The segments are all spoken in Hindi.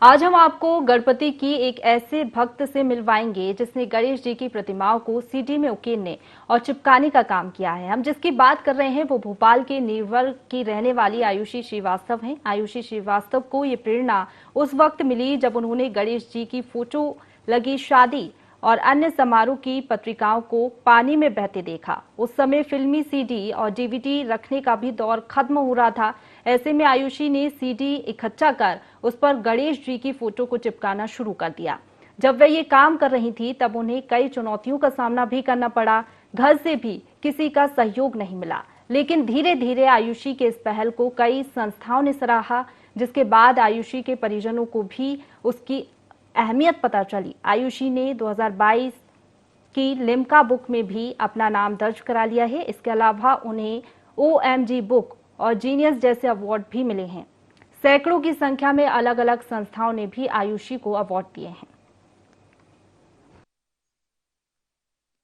आज हम आपको गणपति की एक ऐसे भक्त से मिलवाएंगे जिसने गणेश जी की प्रतिमाओं को सीडी में उकेरने और चिपकाने का काम किया है। हम जिसकी बात कर रहे हैं वो भोपाल के नीरवल की रहने वाली आयुषी श्रीवास्तव हैं। आयुषी श्रीवास्तव को ये प्रेरणा उस वक्त मिली जब उन्होंने गणेश जी की फोटो लगी शादी और अन्य समारोह की पत्रिकाओं को पानी में बहते देखा। उस समय फिल्मी सीडी और डीवीडी रखने का भी दौर खत्म हो रहा था। ऐसे में आयुषी ने सीडी इकट्ठा कर उस पर गणेश जी की फोटो को चिपकाना शुरू कर दिया। जब वे ये काम कर रही थी तब उन्हें कई चुनौतियों का सामना भी करना पड़ा। घर से भी किसी का सहयोग नहीं मिला, लेकिन धीरे धीरे आयुषी के इस पहल को कई संस्थाओं ने सराहा, जिसके बाद आयुषी के परिजनों को भी उसकी अहमियत पता चली। आयुषी ने 2022 की लिम्का बुक में भी अपना नाम दर्ज करा लिया है। इसके अलावा उन्हें OMG बुक और जीनियस जैसे अवार्ड भी मिले हैं। सैकड़ों की संख्या में अलग अलग संस्थाओं ने भी आयुषी को अवार्ड दिए हैं।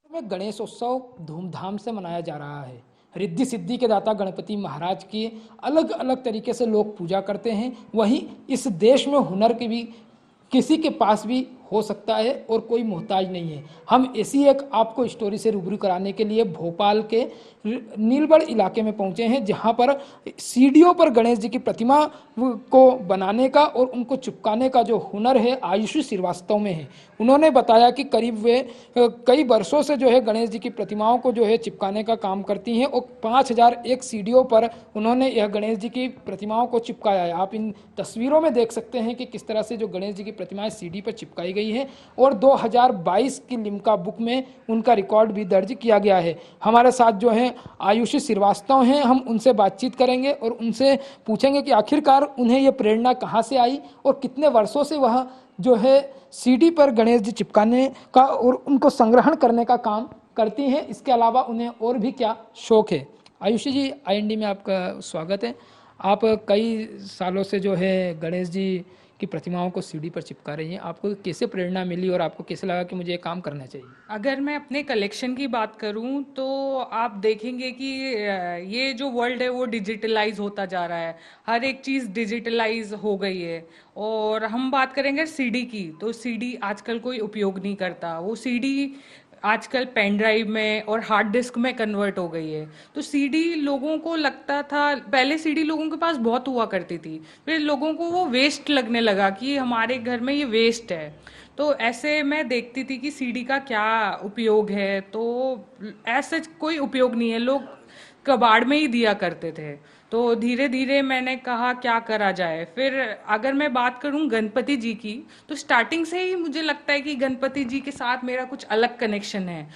में गणेशोत्सव धूमधाम से मनाया जा रहा है। रिद्धि सिद्धि के दाता गणपति महाराज की अलग अलग तरीके से लोग पूजा करते हैं। वहीं इस देश में हुनर की भी किसी के पास भी हो सकता है और कोई मोहताज नहीं है। हम ऐसी एक आपको स्टोरी से रूबरू कराने के लिए भोपाल के नीलबड़ इलाके में पहुंचे हैं, जहां पर सीढ़ियों पर गणेश जी की प्रतिमा को बनाने का और उनको चिपकाने का जो हुनर है आयुषी श्रीवास्तव में है। उन्होंने बताया कि करीब वे कई वर्षों से जो है गणेश जी की प्रतिमाओं को जो है चिपकाने का काम करती हैं और 5001 सीढ़ियों पर उन्होंने यह गणेश जी की प्रतिमाओं को चिपकाया है। आप इन तस्वीरों में देख सकते हैं कि किस तरह से जो गणेश जी की प्रतिमाएं सीढ़ी पर चिपकाई गई है और 2022 की लिम्का बुक में उनका रिकॉर्ड भी दर्ज किया गया है। हमारे साथ जो है आयुषी श्रीवास्तव हैं, हम उनसे बातचीत करेंगे और उनसे पूछेंगे कि आखिरकार उन्हें यह प्रेरणा कहाँ से आई और कितने वर्षों से वह जो है सीडी पर गणेश जी चिपकाने का और उनको संग्रहण करने का काम करती हैं। इसके अलावा उन्हें और भी क्या शौक है। आयुषी जी, IND में आपका स्वागत है। आप कई सालों से जो है गणेश जी की प्रतिमाओं को सीढ़ी पर चिपका रही हैं। आपको कैसे प्रेरणा मिली और आपको कैसे लगा कि मुझे ये काम करना चाहिए? अगर मैं अपने कलेक्शन की बात करूं तो आप देखेंगे कि ये जो वर्ल्ड है वो डिजिटलाइज होता जा रहा है। हर एक चीज़ डिजिटलाइज हो गई है। और हम बात करेंगे सीडी की, तो सीडी आजकल कोई उपयोग नहीं करता। वो सीडी आजकल पेन ड्राइव में और हार्ड डिस्क में कन्वर्ट हो गई है। तो सीडी लोगों को लगता था, पहले सीडी लोगों के पास बहुत हुआ करती थी, फिर लोगों को वो वेस्ट लगने लगा कि हमारे घर में ये वेस्ट है। तो ऐसे मैं देखती थी कि सीडी का क्या उपयोग है, तो ऐसा कोई उपयोग नहीं है, लोग कबाड़ में ही दिया करते थे। तो धीरे धीरे मैंने कहा क्या करा जाए। फिर अगर मैं बात करूं गणपति जी की, तो स्टार्टिंग से ही मुझे लगता है कि गणपति जी के साथ मेरा कुछ अलग कनेक्शन है।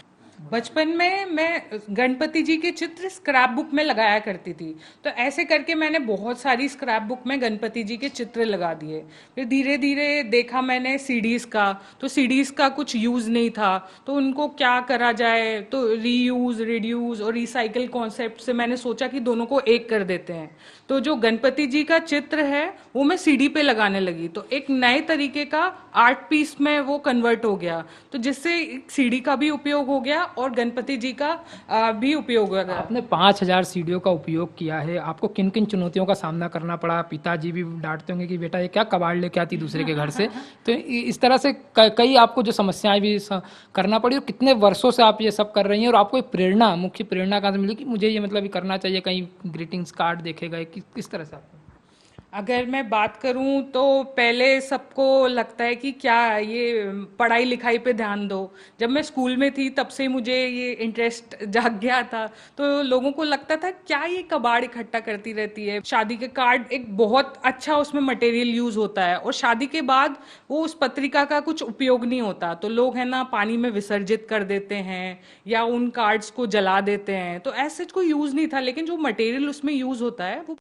बचपन में मैं गणपति जी के चित्र स्क्रैप बुक में लगाया करती थी, तो ऐसे करके मैंने बहुत सारी स्क्रैप बुक में गणपति जी के चित्र लगा दिए। फिर धीरे धीरे देखा मैंने सीडीज का, तो सीडीज का कुछ यूज़ नहीं था, तो उनको क्या करा जाए। तो रीयूज, रिड्यूस और रिसाइकल कॉन्सेप्ट से मैंने सोचा कि दोनों को एक कर देते हैं। तो जो गणपति जी का चित्र है वो मैं सीडी पे लगाने लगी, तो एक नए तरीके का आर्ट पीस में वो कन्वर्ट हो गया, तो जिससे सीडी का भी उपयोग हो गया और गणपति जी का भी उपयोग हो गया। आपने 5000 सीढ़ियों का उपयोग किया है। आपको किन किन चुनौतियों का सामना करना पड़ा? पिताजी भी डांटते होंगे कि बेटा ये क्या कबाड़ लेके आती दूसरे के घर से। तो इस तरह से कई आपको जो समस्याएं भी करना पड़ी, और कितने वर्षों से आप ये सब कर रही हैं और आपको प्रेरणा, मुख्य प्रेरणा कहाँ से मिली कि मुझे ये मतलब ये करना चाहिए? कहीं ग्रीटिंग्स कार्ड देखे गए, किस तरह से आपको? अगर मैं बात करूं तो पहले सबको लगता है कि क्या ये पढ़ाई लिखाई पे ध्यान दो। जब मैं स्कूल में थी तब से मुझे ये इंटरेस्ट जाग गया था, तो लोगों को लगता था क्या ये कबाड़ इकट्ठा करती रहती है। शादी के कार्ड एक बहुत अच्छा उसमें मटेरियल यूज होता है, और शादी के बाद वो उस पत्रिका का कुछ उपयोग नहीं होता, तो लोग है ना पानी में विसर्जित कर देते हैं या उन कार्ड्स को जला देते हैं। तो ऐसे कोई यूज नहीं था, लेकिन जो मटेरियल उसमें यूज होता है वो